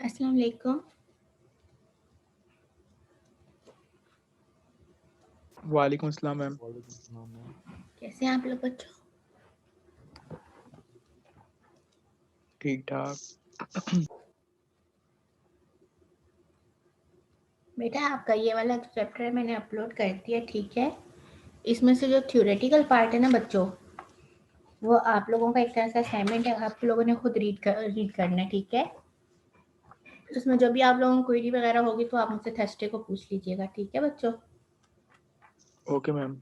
अस्सलाम वालेकुम। वालेकुम अस्सलाम मैम। कैसे हैं आप लोग बच्चों? ठीक ठाक। बेटा आपका ये वाला चैप्टर मैंने अपलोड कर दिया, ठीक है। इसमें से जो थ्योरेटिकल पार्ट है ना बच्चों, वो आप लोगों का एक तरह से असाइनमेंट है, आप लोगों ने खुद रीड करना है, ठीक है। उसमें जो भी आप लोगों को क्वेरी वगैरह होगी तो आप मुझसे थर्सडे को पूछ लीजिएगा, ठीक है बच्चों। Okay ma'am.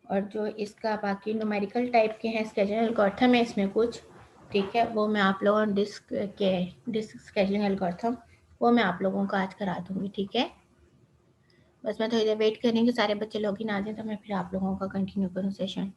और जो इसका बाकी न्यूमेरिकल टाइप के हैं, स्केजुअल एल्गोरिथम है इसमें कुछ, ठीक है, वो मैं आप लोगों डिस्क स्केजुअलिंग एल्गोरिथम वो मैं आप लोगों को आज करा दूंगी, ठीक है। बस मैं थोड़ी देर वेट करेंगे, सारे बच्चे लॉगिन आ जाएं तो मैं फिर आप लोगों का कंटिन्यू करूँ सेशन।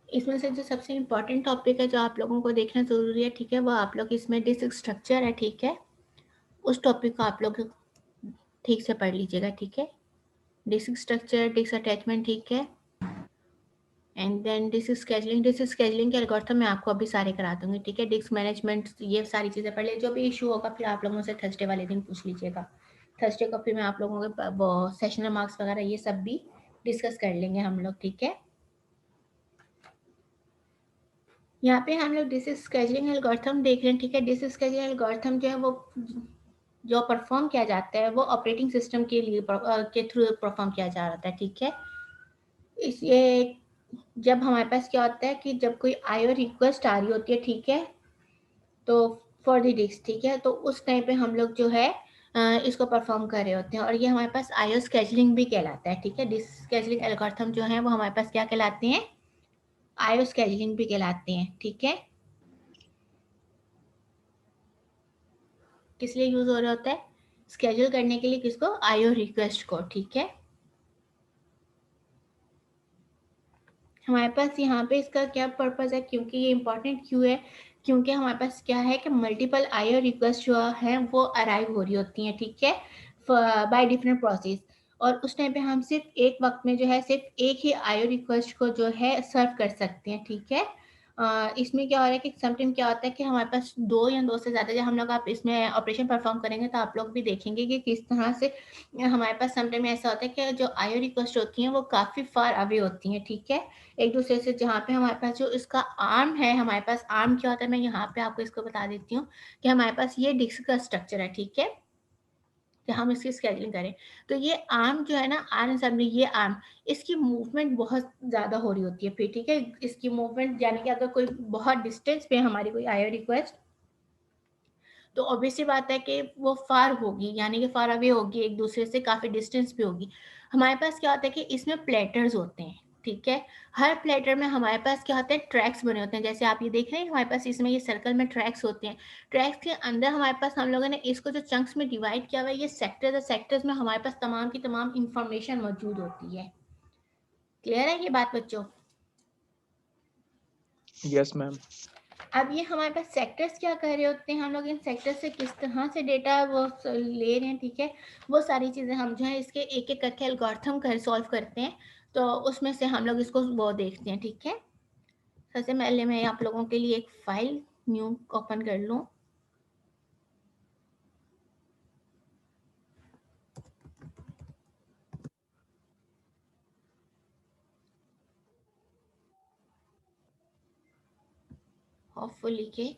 इसमें से जो सबसे इम्पोर्टेंट टॉपिक है जो आप लोगों को देखना ज़रूरी है, ठीक है, वो आप लोग इसमें डिस्क स्ट्रक्चर है, ठीक है। उस टॉपिक को आप लोग ठीक से पढ़ लीजिएगा, ठीक है। डिस्क स्ट्रक्चर, डिस्क अटैचमेंट, ठीक है। एंड देन डिस्क स्केजुलिंग के एल्गोरिथम मैं आपको अभी सारे करा दूंगी, ठीक है। डिस्क मैनेजमेंट, ये सारी चीज़ें पढ़ ले, जो भी इशू होगा फिर आप लोगों से थर्सडे वाले दिन पूछ लीजिएगा। थर्सडे को फिर मैं आप लोगों के वो सेशनल मार्क्स वगैरह ये सब भी डिस्कस कर लेंगे हम लोग, ठीक है। यहाँ पे हम लोग डिस्क स्केजुलिंग एल्गोरिथम देख रहे हैं, ठीक है। डिस्क स्केजुलिंग एल्गोरिथम जो है वो जो परफॉर्म किया जाता है वो ऑपरेटिंग सिस्टम के लिए के थ्रू परफॉर्म किया जा रहा है, ठीक है। इस ये जब हमारे पास क्या होता है कि जब कोई आईओ रिक्वेस्ट आ रही होती है, ठीक है, तो फॉर द डिस्क, ठीक है, तो उस टाइम पे हम लोग जो है इसको परफॉर्म कर रहे होते हैं और ये हमारे पास आईओ स्केजुलिंग भी कहलाता है, ठीक है। डिस्क स्केजुलिंग एल्गोरिथम जो है वो हमारे पास क्या कहलाते हैं, आईओ स्केजुलिंग भी कहलाते हैं, ठीक है। किस लिए यूज हो रहा होता है, स्केड्यूल करने के लिए, किसको, आईओ रिक्वेस्ट को, ठीक है। हमारे पास यहाँ पे इसका क्या पर्पज है, क्योंकि ये इंपॉर्टेंट क्यों है, क्योंकि हमारे पास क्या है कि मल्टीपल आईओ रिक्वेस्ट जो है वो अराइव हो रही होती हैं, ठीक है, बाय डिफरेंट प्रोसेस। और उस टाइम पे हम सिर्फ एक वक्त में जो है सिर्फ एक ही आईओ रिक्वेस्ट को जो है सर्व कर सकते हैं, ठीक है। इसमें क्या हो रहा है कि समटाइम क्या होता है कि हमारे पास दो या दो से ज़्यादा, जब हम लोग आप इसमें ऑपरेशन परफॉर्म करेंगे तो आप लोग भी देखेंगे कि किस तरह से हमारे पास समटाइम ऐसा होता है कि जो आईओ रिक्वेस्ट होती हैं वो काफ़ी फार अवे होती हैं, ठीक है, एक दूसरे से। जहाँ पे हमारे पास जो इसका आर्म है, हमारे पास आर्म क्या होता है, मैं यहाँ पे आपको इसको बता देती हूँ कि हमारे पास ये डिस्क का स्ट्रक्चर है, ठीक है, कि हम इसकी स्केजुलिंग करें। तो ये आर्म जो है ना, आर्म सब में ये आर्म, इसकी मूवमेंट बहुत ज़्यादा हो रही होती है फिर, ठीक है। इसकी मूवमेंट यानी कि अगर कोई बहुत डिस्टेंस पे हमारी कोई आईओ रिक्वेस्ट, तो ऑब्वियसली बात है कि वो फार होगी, यानी कि फार अवे होगी, एक दूसरे से काफ़ी डिस्टेंस पे होगी। हमारे पास क्या होता है कि इसमें प्लेटर्स होते हैं, ठीक है। हर प्लेटर में हमारे पास क्या होता है, ट्रैक्स बने होते हैं, जैसे आप ये देख रहे हैं हमारे पास इसमें ये सर्कल में ट्रैक्स होते हैं। ट्रैक्स के अंदर हमारे पास हम लोगों ने इसको जो चंक्स में डिवाइड किया हुआ है, ये सेक्टर्स है, सेक्टर्स में हमारे पास तमाम की तमाम इंफॉर्मेशन मौजूद होती है। क्लियर है ये बात बच्चों? Yes ma'am. अब ये हमारे पास सेक्टर्स क्या कर रहे होते हैं, हम लोग इन सेक्टर्स से किस तरह से डेटा वो ले रहे हैं, ठीक है, वो सारी चीज़ें हम जो है इसके एक एक करके एल्गोरिथम कर सॉल्व करते हैं। तो उसमें से हम लोग इसको वो देखते हैं, ठीक है। सबसे पहले मैं आप लोगों के लिए एक फाइल न्यू ओपन कर लूँ। होपफुली के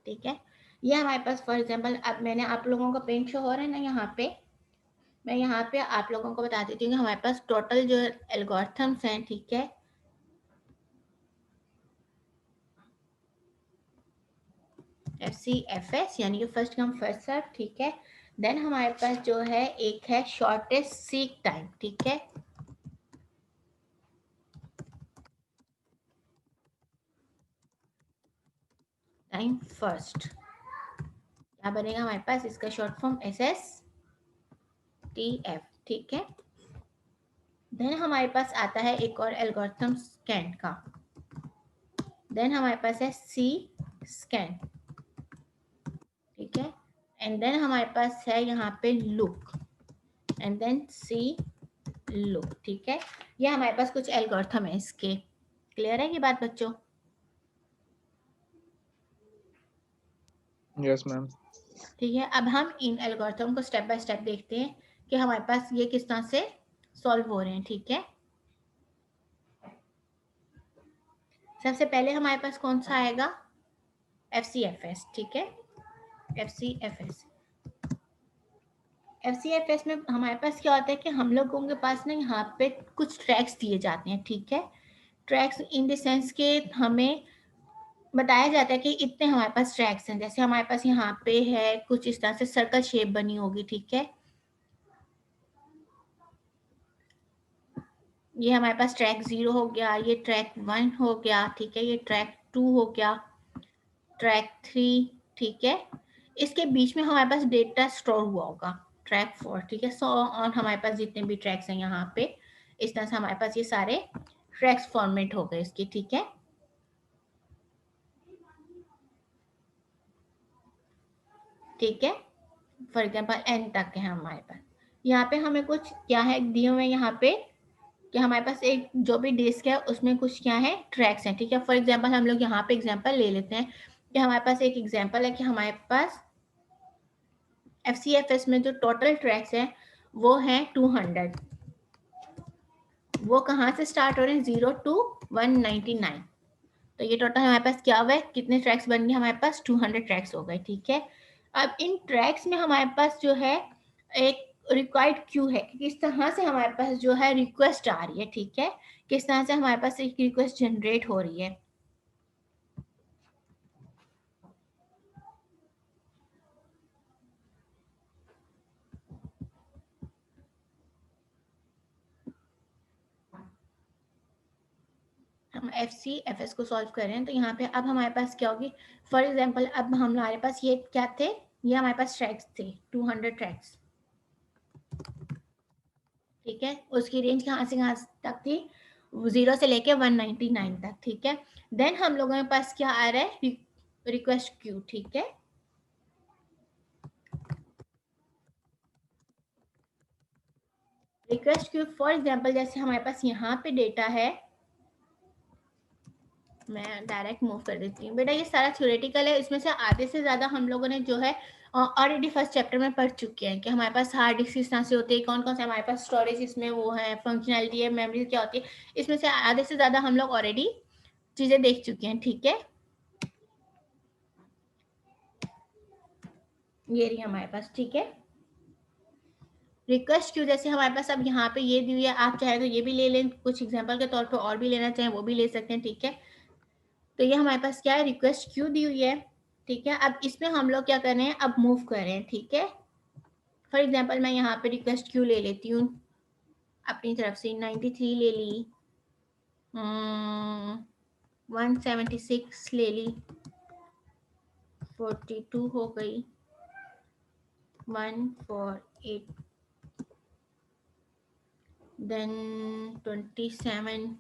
ठीक है। ये हमारे पास फॉर एग्जांपल, अब मैंने आप लोगों का पेन शो हो रहा है ना यहाँ पे, मैं यहाँ पे आप लोगों को बता देती हूँ कि हमारे पास टोटल जो एल्गोरिथम्स हैं, ठीक है, FCFS यानी कि फर्स्ट कम फर्स्ट सर्व, ठीक है। देन हमारे पास जो है एक है शॉर्टेस्ट सीक टाइम, ठीक है, टाइम फर्स्ट, क्या बनेगा हमारे पास, इसका शॉर्ट फॉर्म SSTF, ठीक है। देन हमारे पास आता है एक और एल्गोरिथम स्कैन का, देन हमारे पास है C स्कैन, ठीक है, एंड देन हमारे पास है यहाँ पे look, and then C look, ठीक है। ये हमारे पास कुछ एल्गोरिथम है इसके, क्लियर है ये बात बच्चों? Yes ma'am. ठीक है, अब हम इन एल्गोरिथम को स्टेप बाय स्टेप देखते हैं कि हमारे पास ये किस तरह से सॉल्व हो रहे हैं, ठीक है। सबसे पहले हमारे पास कौन सा आएगा, FCFS, ठीक है, FCFS। FCFS में हमारे पास क्या होता है कि हम लोगों के पास ना यहाँ पे कुछ ट्रैक्स दिए जाते हैं, ठीक है। ट्रैक्स इन द सेंस के हमें बताया जाता है कि इतने हमारे पास ट्रैक्स हैं, जैसे हमारे पास यहाँ पे है कुछ इस तरह से सर्कल शेप बनी होगी, ठीक है। ये हमारे पास ट्रैक 0 हो गया, ये ट्रैक 1 हो गया, ठीक है, ये ट्रैक 2 हो गया, ट्रैक 3, ठीक है। इसके बीच में हमारे पास डेटा स्टोर हुआ होगा, ट्रैक 4, ठीक है। सो और हमारे पास जितने भी ट्रैक्स हैं यहाँ पे, इस तरह से हमारे पास ये सारे ट्रैक्स फॉर्मेट हो गए इसके, ठीक है। ठीक है, फॉर एग्जाम्पल n तक है हमारे पास। यहाँ पे हमें कुछ क्या है दिए हुए यहाँ पे कि हमारे पास एक जो भी डिस्क है उसमें कुछ क्या है ट्रैक्स हैं, ठीक है। फॉर एग्जाम्पल हम लोग यहाँ पे एग्जाम्पल ले लेते हैं कि हमारे पास एक एग्जाम्पल है कि हमारे पास FCFS में जो टोटल ट्रैक्स हैं वो हैं 200। वो कहाँ से स्टार्ट हो रहे हैं, 0 to 199। तो ये टोटल हमारे पास क्या हुआ है, कितने ट्रैक्स बन गए हमारे पास, 200 ट्रैक्स हो गए, ठीक है। अब इन ट्रैक्स में हमारे पास जो है एक रिक्वायर्ड क्यू है कि किस तरह से हमारे पास जो है रिक्वेस्ट आ रही है, ठीक है, किस तरह से हमारे पास एक रिक्वेस्ट जनरेट हो रही है। हम FCFS को सॉल्व कर रहे हैं, तो यहाँ पे अब हमारे पास क्या होगी, फॉर एग्जाम्पल अब हमारे पास ये क्या थे, ये हमारे पास ट्रैक्स थे 200 ट्रैक्स, ठीक है। उसकी रेंज कहाँ तक थी, 0 से लेके 199 तक, ठीक है। देन हम लोगों के पास क्या आ रहा है, रिक्वेस्ट क्यू, ठीक है। रिक्वेस्ट क्यू फॉर एग्जाम्पल जैसे हमारे पास यहाँ पे डेटा है, मैं डायरेक्ट मूव कर देती हूँ बेटा, ये सारा थ्योरेटिकल है, इसमें से आधे से ज्यादा हम लोगों ने जो है ऑलरेडी फर्स्ट चैप्टर में पढ़ चुके हैं कि हमारे पास हार्ड डिस्क किस तरह से होती है, कौन कौन से हमारे पास स्टोरेज इसमें वो है, फंक्शनैलिटी है, मेमोरी क्या होती है, इसमें से आधे से ज्यादा हम लोग ऑलरेडी चीजें देख चुके हैं, ठीक है। ये रही हमारे पास, ठीक है। रिक्वेस्ट क्यू जैसे हमारे पास अब यहाँ पे ये दी हुई है, आप चाहे तो ये भी ले लें, कुछ एग्जांपल के तौर पे और भी लेना चाहें वो भी ले सकते हैं, ठीक है। तो ये हमारे पास क्या है, रिक्वेस्ट क्यू दी हुई है, ठीक है। अब इसमें हम लोग क्या कर रहे हैं, अब मूव कर रहे हैं, ठीक है। फॉर एग्जाम्पल मैं यहाँ पे रिक्वेस्ट क्यू ले लेती हूँ अपनी तरफ से, 93 ले ली, 176 ले ली, 42 हो गई, 148, देन 27,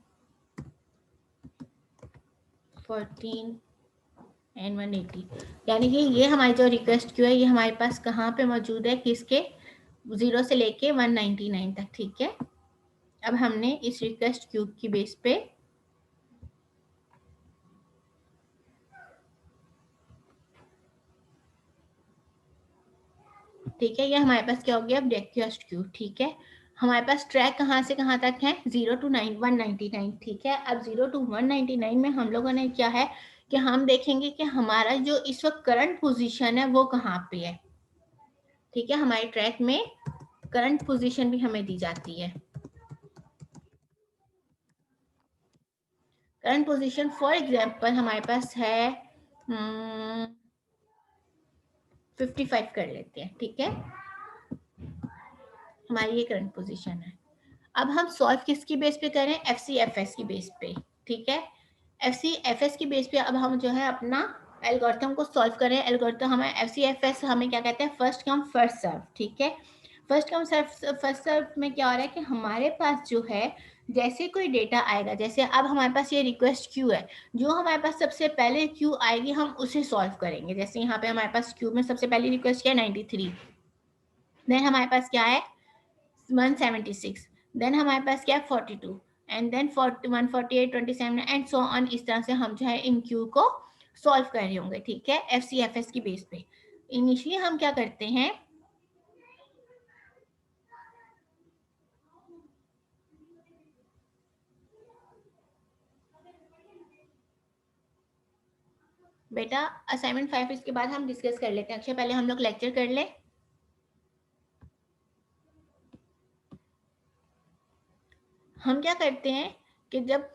14 एंड 180। यानी कि ये हमारी जो रिक्वेस्ट क्यू है ये हमारे पास कहाँ पे मौजूद है, किसके, 0 से लेके 199 तक, ठीक है। अब हमने इस रिक्वेस्ट क्यू की बेस पे ठीक है, ये हमारे पास क्या हो गया, अब रिक्वेस्ट क्यू, ठीक है। हमारे पास ट्रैक कहाँ से कहाँ तक है, 0 to 199, ठीक है। अब 0 to 199 में हम लोगों ने क्या है कि हम देखेंगे कि हमारा जो इस वक्त करंट पोजीशन है वो कहाँ पे है, ठीक है। हमारे ट्रैक में करंट पोजीशन भी हमें दी जाती है। करंट पोजीशन फॉर एग्जांपल हमारे पास है 55 कर लेते हैं, ठीक है। हमारी ये करंट पोजीशन है। अब हम सॉल्व किसकी बेस पे करें, एफसीएफएस की बेस पे, ठीक है। एफसीएफएस की बेस पे अब हम जो है अपना एल्गोरिथम को सॉल्व करें। एल्गोरिथम हमें एफसीएफएस हमें क्या कहते हैं, फर्स्ट कम फर्स्ट सर्व, ठीक है। फर्स्ट कम फर्स्ट सर्व में क्या हो रहा है कि हमारे पास जो है जैसे कोई डेटा आएगा, जैसे अब हमारे पास ये रिक्वेस्ट क्यू है, जो हमारे पास सबसे पहले क्यू आएगी हम उसे सॉल्व करेंगे। जैसे यहाँ पे हमारे पास क्यू में सबसे पहली रिक्वेस्ट क्या है 93, देन हमारे पास क्या है 176, देन हमारे पास क्या है 42, and then 148, 27 and so on. इस तरह से हम जो है इन क्यू को सॉल्व कर रहे होंगे, ठीक है, एफसीएफएस की बेस पे। इनिशियली हम क्या करते हैं, बेटा असाइनमेंट 5 इसके बाद हम डिस्कस कर लेते हैं। अक्षय पहले हम लोग लेक्चर कर ले। हम क्या करते हैं कि जब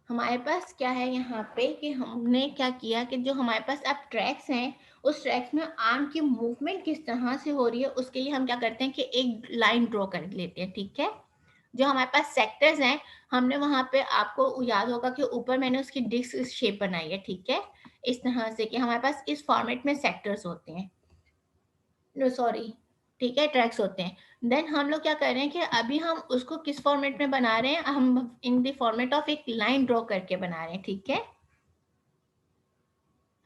हमारे पास क्या है यहाँ पे कि हमने क्या किया कि जो हमारे पास अब ट्रैक्स हैं उस ट्रैक्स में आर्म की मूवमेंट किस तरह से हो रही है उसके लिए हम क्या करते हैं कि एक लाइन ड्रॉ कर लेते हैं, ठीक है। जो हमारे पास सेक्टर्स हैं हमने वहां पे, आपको याद होगा कि ऊपर मैंने उसकी डिस्क शेप बनाई है, ठीक है, इस तरह से कि हमारे पास इस फॉर्मेट में सेक्टर्स होते हैं, नो सॉरी, ठीक है, ट्रैक्स होते हैं। देन हम लोग क्या कर रहे हैं कि अभी हम उसको किस फॉर्मेट में बना रहे हैं, हम इन द फॉर्मेट ऑफ एक लाइन ड्रॉ करके बना रहे हैं, ठीक है।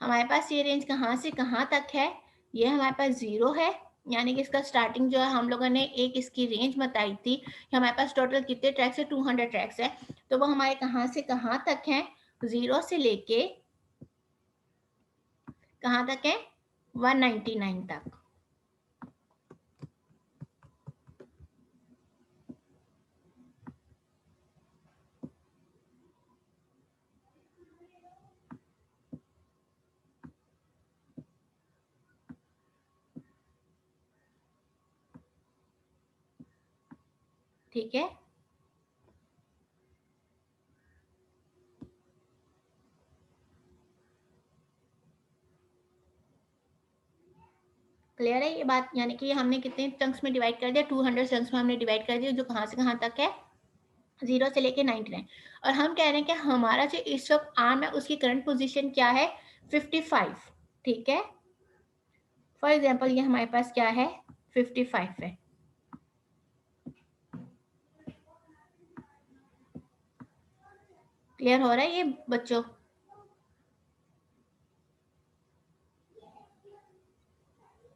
हमारे पास ये रेंज कहाँ से कहाँ तक है, ये हमारे पास 0 है, यानी कि इसका स्टार्टिंग जो है हम लोगों ने एक इसकी रेंज बताई थी कि हमारे पास टोटल कितने ट्रैक्स है, 200 ट्रैक्स है। तो वो हमारे कहाँ से कहाँ तक है, 0 से लेके कहाँ तक है 199 तक, ठीक है। क्लियर है ये बात, यानी कि हमने कितने चंक्स में डिवाइड कर दिया, 200 चंक्स में हमने डिवाइड कर दिया, जो कहाँ से कहाँ तक है 0 से लेके 99। और हम कह रहे हैं कि हमारा जो इस वक्त आर्म है उसकी करंट पोजीशन क्या है 55, ठीक है। फॉर एग्जाम्पल ये हमारे पास क्या है 55 है। क्लियर हो रहा है ये बच्चों,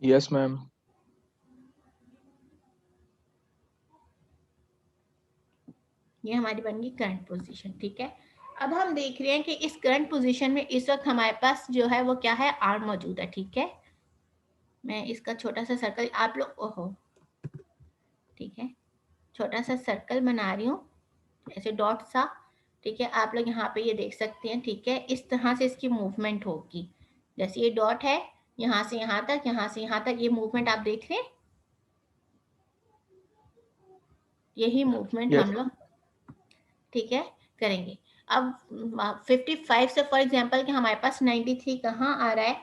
यस मैम। ये हमारी बन गई करंट पोजीशन, ठीक है। अब हम देख रहे हैं कि इस करंट पोजीशन में इस वक्त हमारे पास जो है वो क्या है, आर्म मौजूद है, ठीक है। मैं इसका छोटा सा सर्कल आप लोग, ओहो, ठीक है, छोटा सा सर्कल बना रही हूँ ऐसे डॉट सा, ठीक है। आप लोग यहाँ पे ये देख सकते हैं, ठीक है, इस तरह से इसकी मूवमेंट होगी। जैसे ये डॉट है, यहाँ से यहाँ तक, यहाँ से यहाँ तक, ये मूवमेंट आप देख रहे हैं, यही मूवमेंट हम यस। लोग, ठीक है, करेंगे। अब 55 से फॉर एग्जांपल कि हमारे पास 93 कहाँ आ रहा है,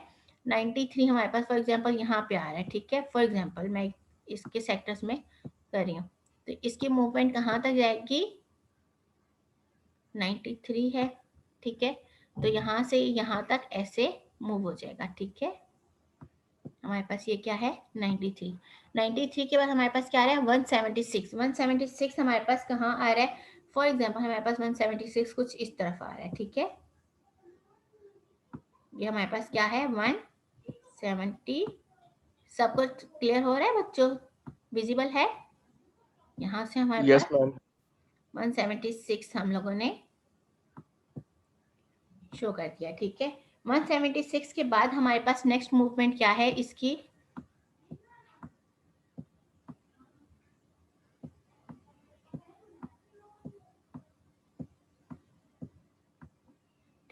93 हमारे पास फॉर एग्जांपल यहाँ पे आ रहा है, ठीक है। फॉर एग्जांपल मैं इसके सेक्टर्स में कर रही हूँ, तो इसकी मूवमेंट कहाँ तक जाएगी 93 है, ठीक है। तो यहाँ से यहाँ तक ऐसे मूव हो जाएगा, ठीक है। हमारे पास ये क्या है 93, 93 के बाद हमारे पास क्या आ रहा है 176, 176 हमारे पास कहाँ आ रहा है, फॉर एग्जाम्पल हमारे पास 176 कुछ इस तरफ आ रहा है, ठीक है। ये हमारे पास क्या है 170, सब कुछ क्लियर हो रहा है बच्चों, विजिबल है। यहाँ से हमारे यस पास मैम। 176 हम लोगों ने शो कर दिया, ठीक है। 176 के बाद हमारे पास नेक्स्ट मूवमेंट क्या है इसकी,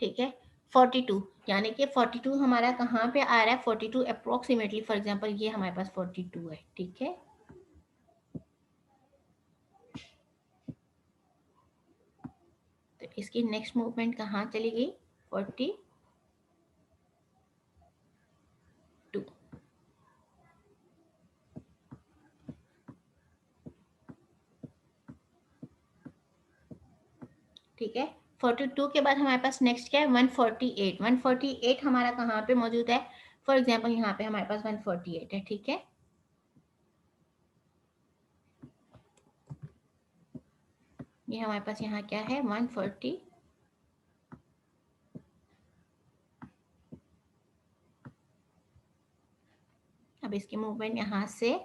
ठीक है। 42 यानी कि 42 हमारा कहाँ पे आ रहा है, 42 अप्रोक्सीमेटली, फॉर एग्जांपल ये हमारे पास 42 है, ठीक है। तो इसकी नेक्स्ट मूवमेंट कहाँ चली गई, 42, ठीक है। 42 के बाद हमारे पास नेक्स्ट क्या है, 148। 148 हमारा कहाँ पे मौजूद है, फॉर एग्जाम्पल यहाँ पे हमारे पास 148 है, ठीक है। ये हमारे पास यहाँ क्या है, 140। अब इसकी मूवमेंट यहाँ से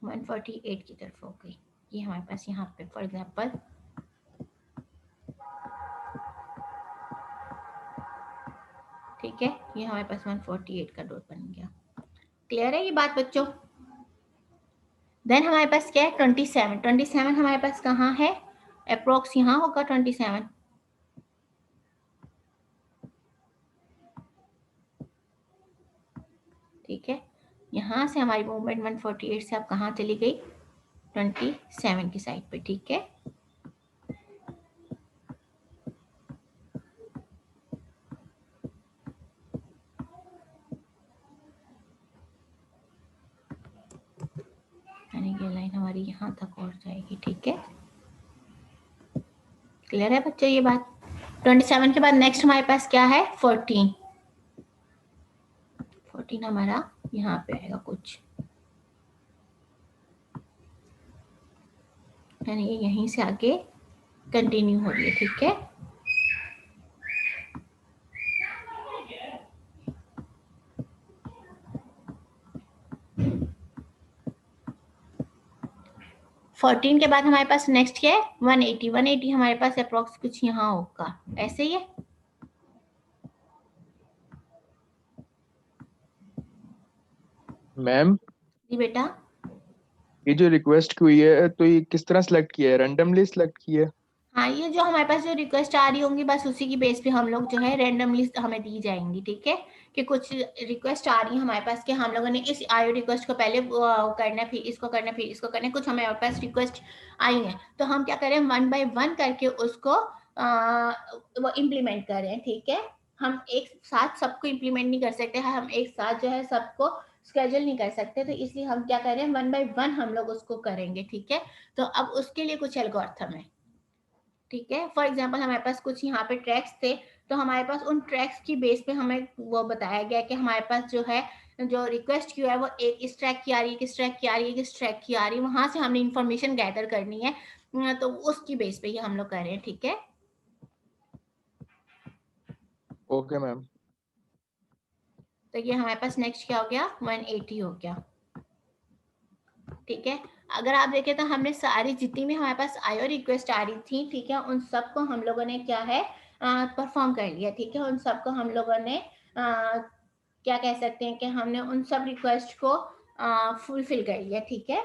148 की तरफ हो गई। ये हमारे पास यहाँ पे फॉर एग्जाम्पल ठीक है, ये हमारे पास 148 का डॉट बन गया। क्लियर है ये बात बच्चों। देन हमारे पास क्या है, 27। 27 हमारे पास कहाँ है, अप्रोक्स यहाँ होगा 27, ठीक है। यहाँ से हमारी मूवमेंट 148 से अब कहाँ चली गई, 27 की साइड पे, ठीक है। यानी ये लाइन हमारी यहाँ तक और जाएगी, ठीक है। क्लियर है बच्चों ये बात। 27 के बाद नेक्स्ट हमारे पास क्या है, 14। 14 हमारा यहाँ पे आएगा कुछ, यानी ये यहीं से आगे कंटिन्यू हो रही है, ठीक है। फोर्टीन के बाद हमारे पास नेक्स्ट क्या है, 180। 180 हमारे पास अप्रोक्स कुछ यहाँ होगा, ऐसे ही है। मैम जी बेटा। ये जो रिक्वेस्ट हुई है तो ये किस तरह सेलेक्ट किया है, रैंडमली सेलेक्ट किया है? हाँ, ये जो हमारे पास जो रिक्वेस्ट आ रही होंगी बस उसी की बेस पे हम लोग जो है रेंडमली हमें दी जाएंगी, ठीक है। कि कुछ रिक्वेस्ट आ रही है हमारे पास कि हम लोगों ने इस आयो रिक्वेस्ट को पहले करना है, फिर इसको करना है, फिर इसको करना है, कुछ हमारे पास रिक्वेस्ट आई है, तो हम क्या करें, 1 बाय 1 करके उसको वो इम्प्लीमेंट करें, ठीक है। हम एक साथ सबको इम्प्लीमेंट नहीं कर सकते, हम एक साथ जो है सबको स्केड्यूल नहीं कर सकते, तो इसलिए हम क्या करें, 1 बाय 1 हम लोग उसको करेंगे, ठीक है। तो अब उसके लिए कुछ एल्गोरिथम है, ठीक है। फॉर एग्जाम्पल हमारे पास कुछ यहाँ पे ट्रैक्स थे, तो हमारे पास उन ट्रैक्स की बेस पे हमें वो बताया गया कि हमारे पास जो है जो रिक्वेस्ट क्यू है वो एक इस ट्रैक की आ रही है, किस ट्रैक की आ रही है, किस ट्रैक की आ रही है, वहां से हमने इंफॉर्मेशन गैदर करनी है, तो उसकी बेस पे ये हम लोग कर रहे हैं, ठीक है। Okay ma'am. तो ये हमारे पास नेक्स्ट क्या हो गया, 180 हो गया, ठीक है। अगर आप देखें तो हमने सारी जितनी भी हमारे पास आयो रिक्वेस्ट आ रही थी, ठीक है, उन सबको हम लोगों ने क्या है परफॉर्म कर लिया, ठीक है। उन सबको हम लोगों ने क्या कह सकते हैं कि हमने उन सब रिक्वेस्ट को फुलफिल कर लिया, ठीक है,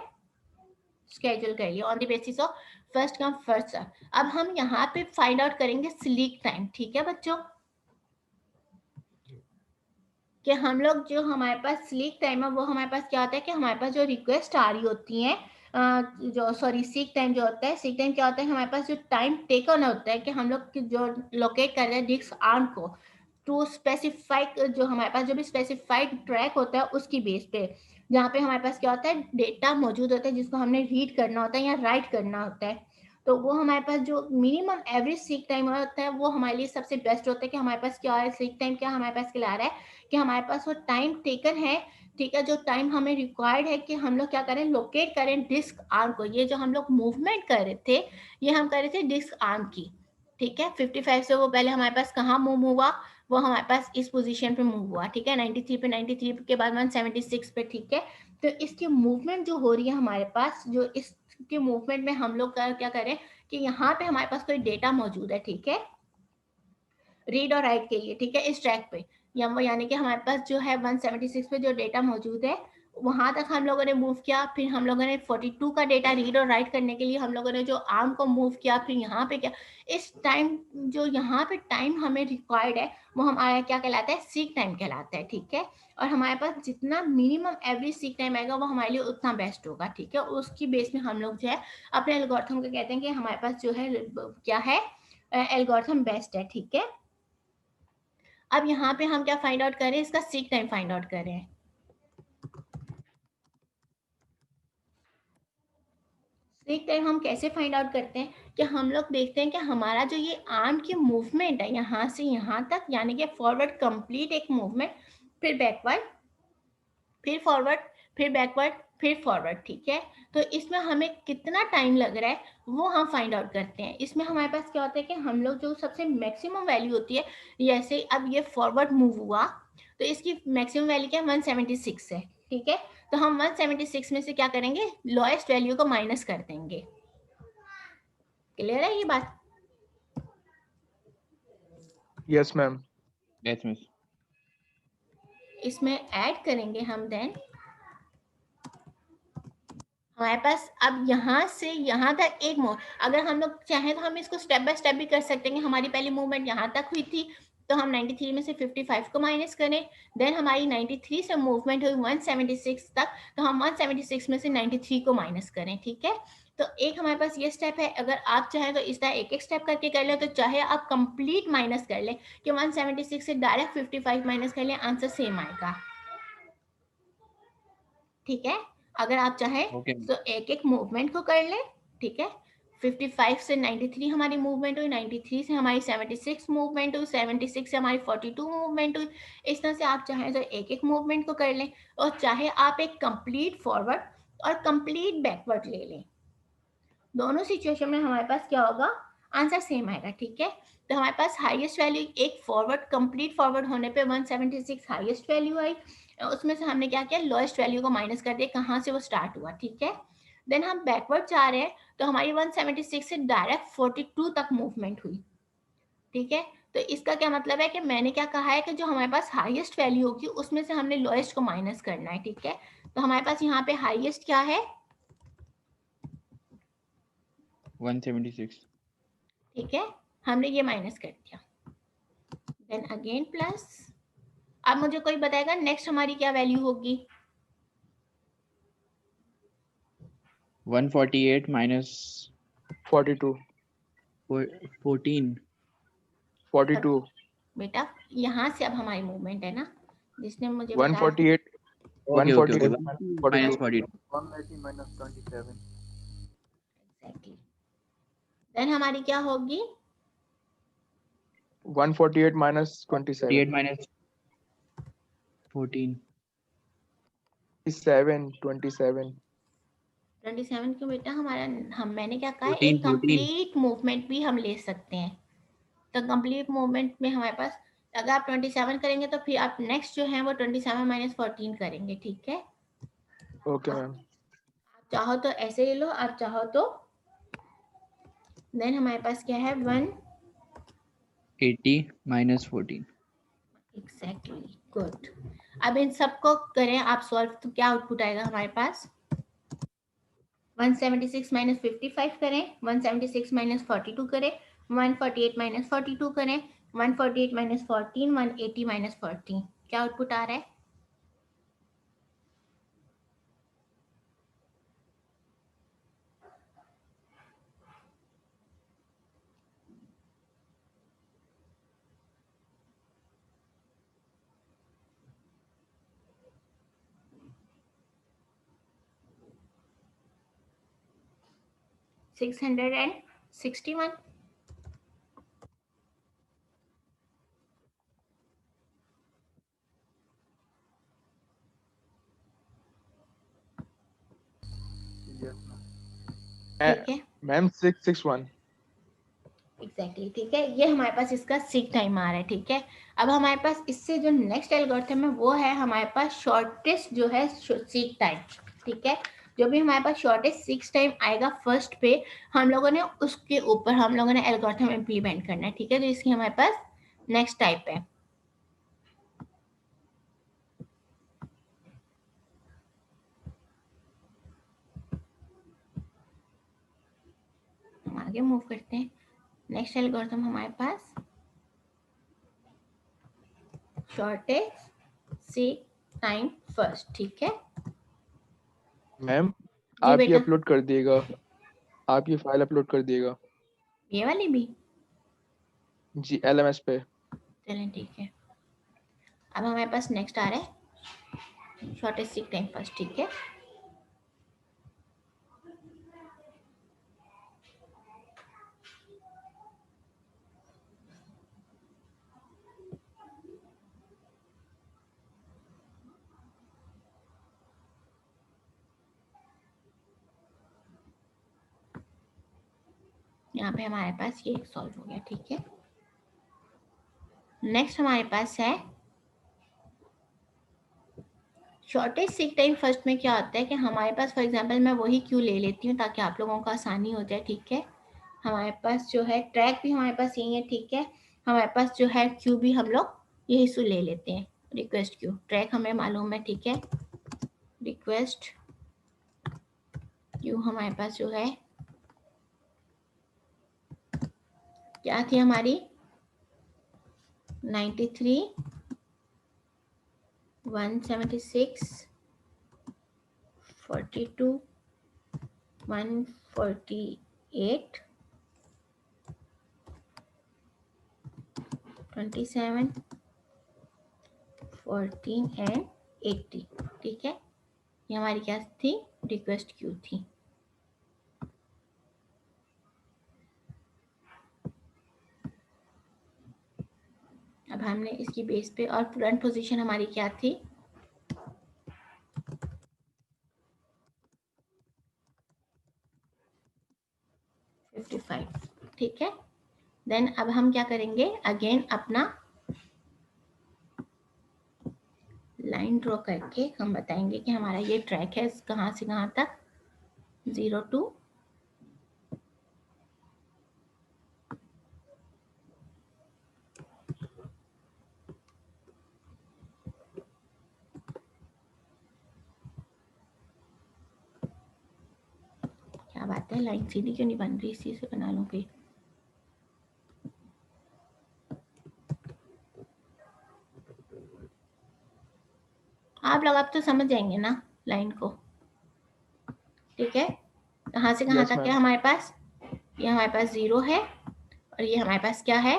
स्केड्यूल कर लिया on the basis of first come first serve. अब हम यहाँ पे फाइंड आउट करेंगे स्लीक टाइम, ठीक है बच्चों, कि हम लोग जो हमारे पास स्लीक टाइम है वो हमारे पास क्या होता है कि हमारे पास जो रिक्वेस्ट आ रही होती है जो सॉरी सीक टाइम जो होता है, सीक टाइम क्या होता है, हमारे पास जो टाइम टेकन होता है कि हम लोग जो लोकेट कर रहे हैं डिस्क आर्म को टू स्पेसिफाइड, जो हमारे पास जो भी स्पेसिफाइड ट्रैक होता है उसकी बेस पे, जहाँ पे हमारे पास क्या होता है, डेटा मौजूद होता है जिसको हमने रीड करना होता है या राइट करना होता है, तो वो हमारे पास जो मिनिमम एवरेज सीक टाइम होता है वो हमारे लिए सबसे बेस्ट होता है। कि हमारे पास क्या है, सीक टाइम क्या हमारे पास खिला रहा है कि हमारे पास वो टाइम टेकन है, ठीक है, जो टाइम हमें रिक्वायर्ड है कि हम लोग क्या करें, लोकेट करें डिस्क आर्म को। ये जो हम लोग मूवमेंट कर रहे थे ये हम कर रहे थे डिस्क आर्म की, ठीक है। 55 से वो पहले हमारे पास कहाँ मूव हुआ, वो हमारे पास इस पोजीशन पे मूव हुआ, ठीक है। 93 पे, 93 के बाद 176 पे, ठीक है। तो इसकी मूवमेंट जो हो रही है हमारे पास, जो इसके मूवमेंट में हम लोग क्या करें कि यहाँ पे हमारे पास कोई डेटा मौजूद है, ठीक है, रीड और राइट के लिए, ठीक है, इस ट्रैक पे, यानी कि हमारे पास जो है 176 पे जो डेटा मौजूद है वहां तक हम लोगों ने मूव किया, फिर हम लोगों ने 42 का डेटा रीड और राइट करने के लिए हम लोगों ने जो आर्म को मूव किया, फिर यहाँ पे क्या, इस टाइम जो यहाँ पे टाइम हमें रिक्वायर्ड है वो हमारा क्या कहलाता है, सीक टाइम कहलाता है, ठीक है। और हमारे पास जितना मिनिमम एवरेज सीक टाइम आएगा वो हमारे लिए उतना बेस्ट होगा, ठीक है। उसकी बेस में हम लोग जो है अपने एल्गोरिथम को कहते हैं कि हमारे पास जो है क्या है, एल्गोरिथम बेस्ट है, ठीक है। अब यहाँ पे हम क्या फाइंड आउट करें, इसका सीक टाइम फाइंड आउट करें। सीक टाइम हम कैसे फाइंड आउट करते हैं कि हम लोग देखते हैं कि हमारा जो ये आर्म की मूवमेंट है यहाँ से यहाँ तक, यानी कि फॉरवर्ड कंप्लीट एक मूवमेंट, फिर बैकवर्ड, फिर फॉरवर्ड, फिर बैकवर्ड, फिर फॉरवर्ड, ठीक है। तो इसमें हमें कितना टाइम लग रहा है वो हम फाइंड आउट करते हैं। इसमें हमारे पास क्या होता है कि हम लोग जो सबसे मैक्सिमम वैल्यू होती है, जैसे अब ये फॉरवर्ड मूव हुआ तो इसकी मैक्सिमम वैल्यू क्या 176 है, ठीक है। तो हम 176 में से क्या करेंगे, लोएस्ट वैल्यू को माइनस कर देंगे। क्लियर है ये बात? Yes ma'am. Yes miss. इसमें ऐड करेंगे हम, देन हमारे पास अब यहाँ से यहाँ तक एक मूव, अगर हम लोग चाहें तो हम इसको स्टेप बाय स्टेप भी कर सकते हैं। हमारी पहली मूवमेंट यहाँ तक हुई थी तो हम 93 में से 55 को माइनस करें, देन हमारी 93 से मूवमेंट हुई 176 तक, तो हम 176 में से 93 को माइनस करें, ठीक है। तो एक हमारे पास ये स्टेप है। अगर आप चाहें तो इस तरह एक एक स्टेप करके कर ले, तो चाहे आप कंप्लीट माइनस कर ले कि 176 से डायरेक्ट 55 माइनस कर ले, आंसर सेम आएगा, ठीक है। अगर आप चाहें ओके तो एक एक मूवमेंट को कर ले, ठीक है। 55 से 93 हमारी मूवमेंट हुई, 93 से हमारी 76 मूवमेंट हुई, 76 से हमारी 42 मूवमेंट हुई। इस तरह से आप चाहें तो एक एक मूवमेंट को कर लें, और चाहे आप एक कंप्लीट फॉरवर्ड और कंप्लीट बैकवर्ड ले लें। दोनों सिचुएशन में हमारे पास क्या होगा, आंसर सेम आएगा, ठीक है। तो हमारे पास हाईएस्ट वैल्यू एक फॉरवर्ड, कंप्लीट फॉरवर्ड होने पे 176 हाईएस्ट वैल्यू आई, उसमें से हमने क्या किया, लोएस्ट वैल्यू को माइनस कर दिया कहाँ से वो स्टार्ट हुआ, ठीक है। देन हम बैकवर्ड जा रहे हैं तो हमारी 176 से डायरेक्ट 42 तक मूवमेंट हुई, ठीक है। तो इसका क्या मतलब है कि मैंने क्या कहा है कि जो हमारे पास हाईएस्ट वैल्यू होगी उसमें से हमने लोएस्ट को माइनस करना है, ठीक है। तो हमारे पास यहाँ पे हाईएस्ट क्या है, 176। ठीक है, हमने ये माइनस कर दिया, देन अगेन प्लस। अब मुझे कोई बताएगा नेक्स्ट हमारी क्या वैल्यू होगी, 148 माइनस 42 14। 42 बेटा यहाँ से अब हमारी मूवमेंट है ना, जिसने मुझे बताया 148 okay okay okay 148 minus 42 42। 180 minus 27. Exactly. Then हमारी क्या होगी, 148 minus 27 48 माइनस 14। 27 27 क्यों बेटा, हमारा मैंने क्या कहा है, 14 एक कंप्लीट मूवमेंट भी हम ले सकते हैं। तो कंप्लीट मूवमेंट में हमारे पास अगर आप 27 करेंगे तो फिर आप नेक्स्ट जो है वो 27 माइनस 14 करेंगे, ठीक है। Okay ma'am. आप चाहो तो ऐसे ले लो, आप चाहो तो देन हमारे पास क्या है 80 माइनस 14। Exactly, good. अब इन सबको करें आप सॉल्व, तो क्या आउटपुट आएगा हमारे पास, 176 माइनस 55 करें, 176 माइनस 42 करें, 148 माइनस 42 करें, 148 माइनस 14, 180 माइनस 14, क्या आउटपुट आ रहा है, $661। Yes, ma'am. ठीक है, मैम 661 एग्जैक्टली, ठीक है। ये हमारे पास इसका सीक टाइम आ रहा है, ठीक है। अब हमारे पास इससे जो नेक्स्ट एल्गोरिथम है वो है हमारे पास शॉर्टेस्ट जो है सीक टाइम, ठीक है। जो भी हमारे पास शॉर्टेस्ट सीक टाइम आएगा फर्स्ट पे, हम लोगों ने उसके ऊपर हम लोगों ने एल्गोरिथम इम्प्लीमेंट करना है, ठीक है। तो इसकी हमारे पास नेक्स्ट टाइप है। आगे मूव करते हैं। नेक्स्ट एल्गोरिथम हमारे पास शॉर्टेस्ट सीक टाइम फर्स्ट, ठीक है मैम जी आप ये बेटा। अपलोड कर दिएगा, आप ये फाइल अपलोड कर दिएगा ये वाली भी जी LMS पे। चलें ठीक है। अब हमारे पास नेक्स्ट आ रहा है शॉर्टेस्ट सीक टाइम फर्स्ट, ठीक है। यहाँ पे हमारे पास ये सॉल्व हो गया, ठीक है। नेक्स्ट हमारे पास है शॉर्टेस्ट सीक टाइम फर्स्ट में क्या होता है कि हमारे पास फॉर एग्जांपल मैं वही क्यू ले लेती हूँ ताकि आप लोगों को आसानी हो जाए, ठीक है। हमारे पास जो है ट्रैक भी हमारे पास यही है, ठीक है। हमारे पास जो है क्यू भी हम लोग यही से ले लेते हैं, रिक्वेस्ट क्यू। ट्रैक हमें मालूम है, ठीक है। रिक्वेस्ट क्यू हमारे पास जो है क्या थी हमारी 93 176 42 148 27 14 एंड 80, ठीक है। ये हमारी क्या थी, रिक्वेस्ट क्यू थी। अब हमने इसकी बेस पे, और करंट पोजीशन हमारी क्या थी 55, ठीक है। देन अब हम क्या करेंगे, अगेन अपना लाइन ड्रॉ करके हम बताएंगे कि हमारा ये ट्रैक है कहाँ से कहाँ तक, 0 to क्या बात है, लाइन सीधी क्यों नहीं बन रही, इसी से बना लूं फिर। आप लोग अब तो समझ जाएंगे ना लाइन को, ठीक है। कहाँ से कहाँ Yes, तक है ma'am. हमारे पास, ये हमारे पास 0 है और ये हमारे पास क्या है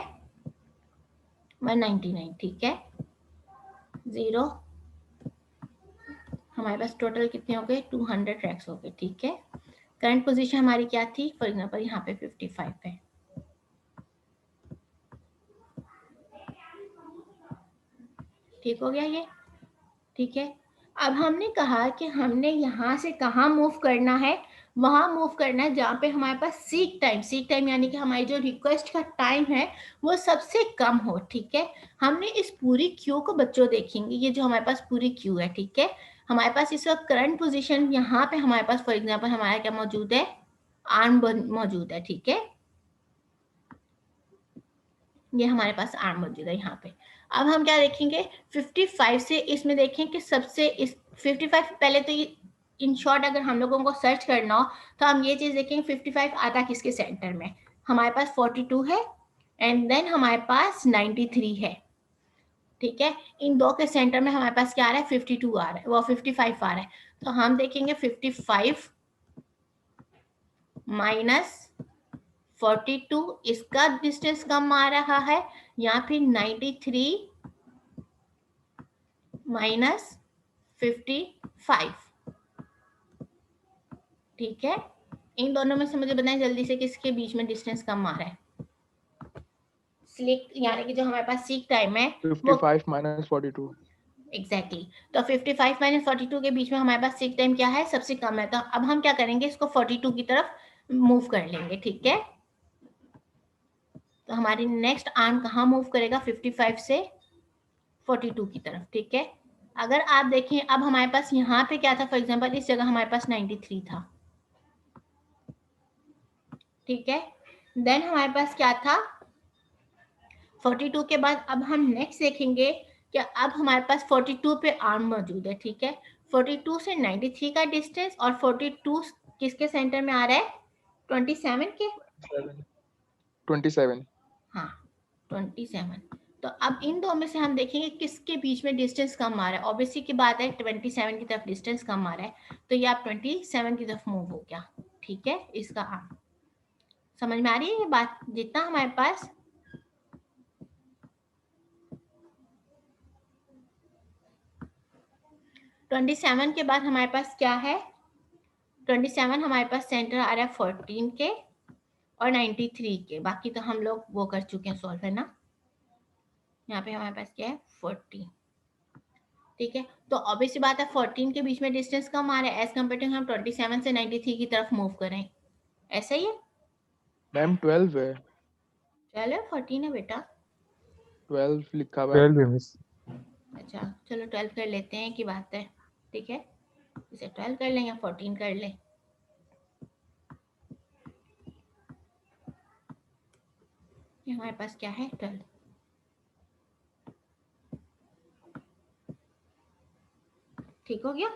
199, ठीक है। 0 हमारे पास टोटल कितने हो गए 200 ट्रैक्स हो गए, ठीक है। करंट पोजीशन हमारी क्या थी, फॉर एग्जांपल यहाँ पे 55 है, ठीक हो गया ये, ठीक है। अब हमने कहा कि हमने यहाँ से कहाँ मूव करना है, वहां मूव करना है जहाँ पे हमारे पास सीक टाइम यानी कि हमारी जो रिक्वेस्ट का टाइम है वो सबसे कम हो, ठीक है। हमने इस पूरी क्यू को बच्चों देखेंगे, ये जो हमारे पास पूरी क्यू है, ठीक है। हमारे पास इस वक्त करंट पोजीशन यहाँ पे हमारे पास फॉर एग्जांपल हमारा क्या मौजूद है, आर्म मौजूद है, ठीक है। ये हमारे पास आर्म मौजूद है यहाँ पे। अब हम क्या देखेंगे 55 से, इसमें देखें कि सबसे इस 55 पहले तो ये इन शॉर्ट अगर हम लोगों को सर्च करना हो तो हम ये चीज देखेंगे 55 आता किसके सेंटर में, हमारे पास 42 है एंड देन हमारे पास 93 है, ठीक है। इन दो के सेंटर में हमारे पास क्या आ रहा है 52 आ रहा है, वो 55 आ रहा है। तो हम देखेंगे 55 माइनस 42, इसका डिस्टेंस कम आ रहा है, या फिर 93 माइनस 55, ठीक है। इन दोनों में से मुझे बताएं जल्दी से किसके बीच में डिस्टेंस कम आ रहा है, स्लिक यानी कि जो हमारे पास सीक टाइम है 55 minus 42. एग्जैक्टली तो 55 माइनस 42 के बीच में हमारे पास सीक टाइम क्या है, सबसे कम है। तो अब हम क्या करेंगे, इसको 42 की तरफ मूव कर लेंगे, ठीक है। तो हमारी नेक्स्ट आर्म कहाँ मूव करेगा 55 से 42 की तरफ, ठीक है। अगर आप देखें अब हमारे पास यहाँ पे क्या था, फॉर एग्जांपल इस जगह हमारे पास 93 था, ठीक है। देन हमारे पास क्या था 42 के बाद अब हम नेक्स्ट देखेंगे कि अब हमारे पास 42 पे आर्म मौजूद है, ठीक है। 42 से 93 का डिस्टेंस और 42 किसके सेंटर में आ रहा है 27 के, 27 हाँ 27। तो अब इन दो में से हम देखेंगे किसके बीच में डिस्टेंस कम आ रहा है। ऑब्वियसली की बात है 27 की तरफ डिस्टेंस कम आ रहा है, तो ये आप 27 की तरफ मूव हो गया। ठीक है, इसका समझ में आ रही है ये बात? जितना हमारे पास 27 के बाद हमारे पास क्या है, 27 हमारे पास सेंटर आ रहा है 14 के और 93 के। बाकी तो हम लोग वो कर चुके हैं सॉल्व, है ना। यहाँ पे हमारे पास क्या है 14। ठीक है, तो ऑब्वियसली बात है 14 के बीच में डिस्टेंस कम आ रहा है एज कम्पेयर टू हम 27 से 93 की तरफ मूव करें। ऐसा ही है मैम 12 है, चलो 14 है बेटा। 12 लिखा हुआ है। 12 है मिस। अच्छा चलो 12 कर लेते हैं की बात है। ठीक है, इसे 12 कर लें या 14 कर लें। ये हमारे पास क्या है 12। ठीक हो गया।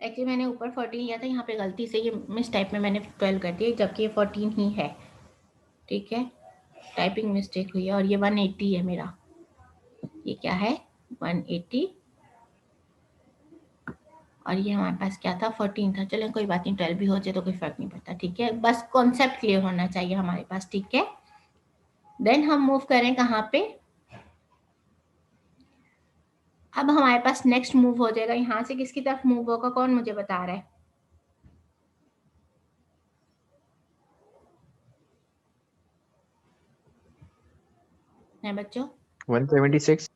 एक्चुअली मैंने ऊपर 14 लिया था, यहाँ पे गलती से ये मिस टाइप में मैंने 12 कर दिया, जबकि ये 14 ही है। ठीक है, टाइपिंग मिस्टेक हुई है। और ये 180 है मेरा, ये क्या है 180, और ये हमारे पास क्या था 14 था। चलो कोई बात नहीं, 12 भी हो जाए तो कोई फर्क नहीं पड़ता। ठीक है, बस कॉन्सेप्ट क्लियर होना चाहिए हमारे पास। ठीक है, देन हम मूव करें कहाँ पे। अब हमारे पास नेक्स्ट मूव हो जाएगा, यहाँ से किसकी तरफ मूव होगा, कौन मुझे बता रहा है बच्चों? 176।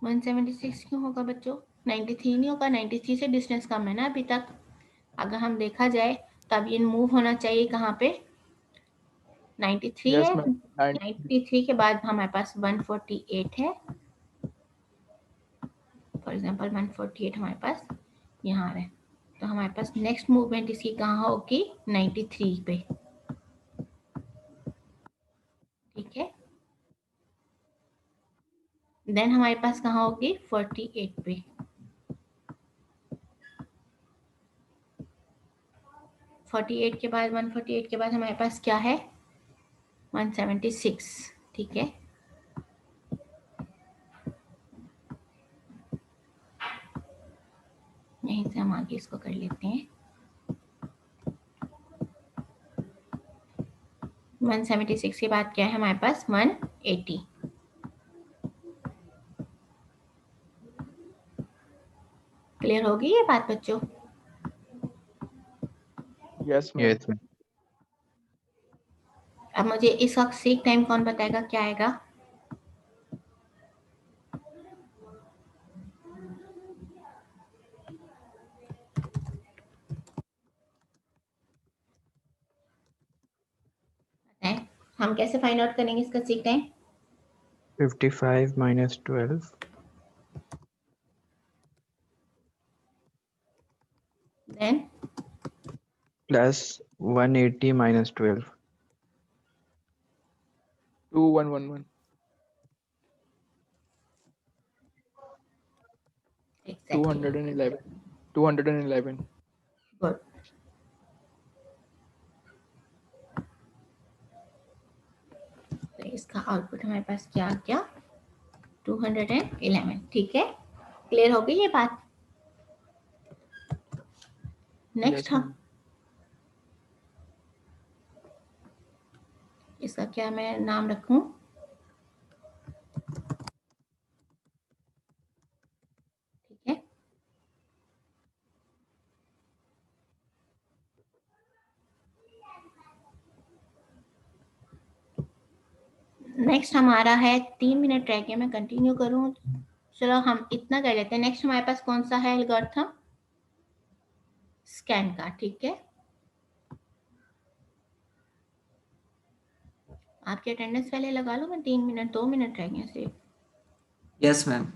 176 क्यों होगा बच्चों? 93 नहीं होगा, 93 से डिस्टेंस कम है ना अभी तक। अगर हम देखा जाए तो अब ये मूव होना चाहिए कहाँ पे, 93 यस है। मैम 93 के बाद हमारे पास 148 है। फॉर एग्जांपल 148 हमारे पास यहाँ आ रहा है, तो हमारे पास नेक्स्ट मूवमेंट इसकी कहाँ होगी 93 पे। ठीक है, देन हमारे पास कहाँ होगी 48 पे। 48 के बाद 148 के बाद हमारे पास क्या है 176। ठीक है, यहीं से हम आगे इसको कर लेते हैं। 176 के बाद क्या है हमारे पास 180। क्लियर होगी ये बात बच्चों? Yes ma'am. Yes ma'am. अब मुझे इसका सीक टाइम कौन बताएगा क्या आएगा? बताएं, हम कैसे फाइंड आउट करेंगे इसका seek time? 55 minus 12 then plus 180 minus 12. 2111 exactly 211 good. तो इसका आउटपुट हमारे पास क्या आ गया 211। ठीक है, क्लियर हो गई ये बात? नेक्स्ट यस हम मैम। इसका क्या मैं नाम रखूं? ठीक है, नेक्स्ट हमारा है 3 मिनट रह गए, मैं कंटिन्यू करूं? चलो हम इतना कर लेते हैं। नेक्स्ट हमारे पास कौन सा है एल्गोरिथम? स्कैन का। ठीक है, आपकी अटेंडेंस पहले लगा लो, मैं 3 मिनट 2 मिनट रह गए सिर्फ। Yes ma'am.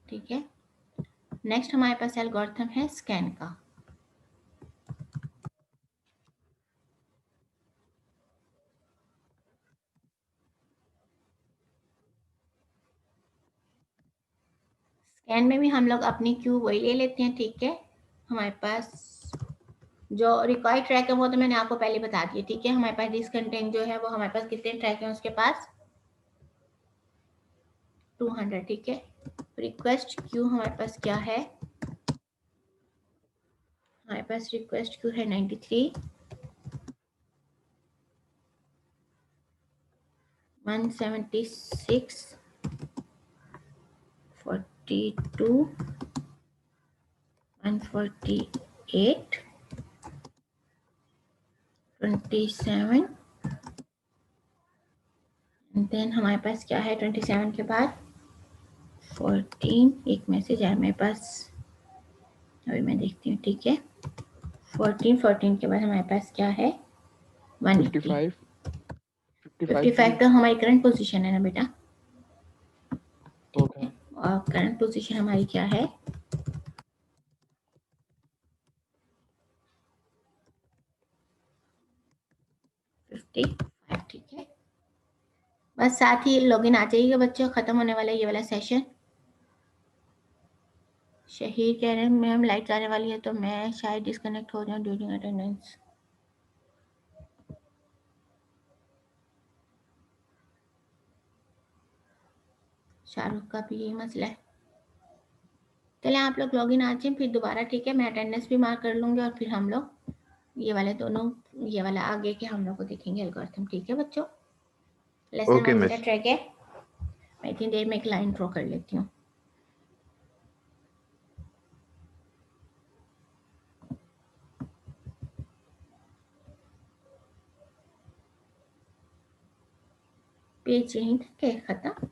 ठीक है, नेक्स्ट हमारे पास एल्गोरिथम है स्कैन का। स्कैन में भी हम लोग अपनी क्यू वही ले लेते हैं। ठीक है, हमारे पास जो रिक्वायर्ड ट्रैक है वो तो मैंने आपको पहले बता दिया, ठीक है। हमारे पास दिस कंटेंट जो है वो हमारे पास कितने ट्रैक हैं उसके पास 200, ठीक है। रिक्वेस्ट क्यू हमारे पास क्या है, हमारे पास रिक्वेस्ट क्यू है 93, 176, 42, 148, 27, देन हमारे पास क्या है 27 के बाद 14, एक मैसेज आया मेरे पास, अभी मैं देखती हूँ, ठीक है। 14 के बाद हमारे पास क्या है 180, 55 तो हमारी करंट पोजीशन है ना बेटा, ठीक है। और करंट पोजीशन हमारी क्या है 55, ठीक है। बस साथ ही लॉगिन आ जाइएगा बच्चों, खत्म होने वाला है ये वाला सेशन। शहीर कह रहे हैं मैम लाइट आने वाली है तो मैं शायद डिस्कनेक्ट हो जाऊँ ड्यूरिंग अटेंडेंस। शाहरुख का भी यही मसला है। चले आप लोग लॉगिन आ जाए फिर दोबारा, ठीक है। मैं अटेंडेंस भी मार्क कर लूंगी और फिर हम लोग ये वाले दोनों, ये वाला आगे के हम लोग को देखेंगे एल्गोरिथम, ठीक है बच्चों। Lesson Okay, 1 miss. मेरा ट्रैक है, मैं इतनी देर में एक लाइन ड्रॉ कर लेती हूँ। पेज यहीं तक है खत्म।